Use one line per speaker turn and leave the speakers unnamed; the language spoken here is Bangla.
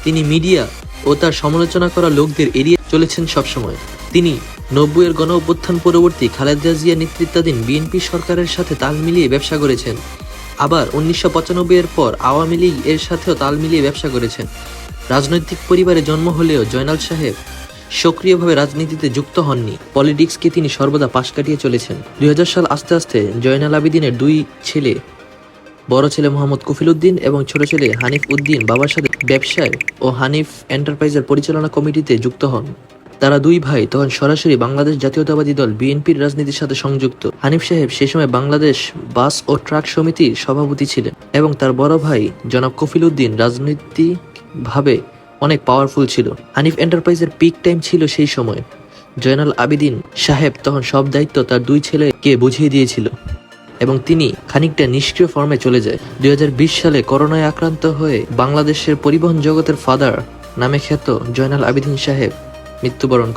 তিনি মিডিয়া ও তার সমালোচনা করা লোকদের এড়িয়ে চলেছেন সবসময়। তিনি 90-এর গণ অভ্যুত্থান পরবর্তী খালেদা জিয়া নেতৃত্বাধীন বিএনপি সরকারের সাথে তাল মিলিয়ে ব্যবসা করেছেন। আবার 1995-এর পর আওয়ামী লীগ এর সাথেও তাল মিলিয়ে ব্যবসা করেছেন। রাজনৈতিক পরিবারে জন্ম হলেও জয়নাল সাহেব সক্রিয়ভাবে রাজনীতিতে যুক্ত হননি। পলিটিক্সকে তিনি সর্বদা পাশ কাটিয়ে চলেছেন। 2000 সাল আস্তে আস্তে জয়নাল আবেদিনের দুই ছেলে, বড় ছেলে মোহাম্মদ কফিল উদ্দিন এবং ছোট ছেলে হানিফ উদ্দিন বাবার সাথে ব্যবসায় ও হানিফ এন্টারপ্রাইজের পরিচালনা কমিটিতে যুক্ত হন। তারা দুই ভাই তখন সরাসরি বাংলাদেশ জাতীয়তাবাদী দল বিএনপির রাজনীতির সাথে সংযুক্ত। হানিফ সাহেব সে সময় বাংলাদেশ বাস ও ট্রাক সমিতির সভাপতি ছিলেন এবং তার বড় ভাই জনাব কফিল উদ্দিন রাজনৈতিকভাবে অনেক পাওয়ারফুল ছিল। হানিফ এন্টারপ্রাইজের পিক টাইম ছিল সেই সময়। জয়নাল আবেদিন সাহেব তখন সব দায়িত্ব তার দুই ছেলেকে বুঝিয়ে দিয়েছিল এবং তিনি খানিকটা নিষ্ক্রিয় ফর্মে চলে যায়। 2020 সালে করোনায় আক্রান্ত হয়ে বাংলাদেশের পরিবহন জগতের ফাদার নামে খ্যাত জয়নাল আবেদিন সাহেব মৃত্যুবরণ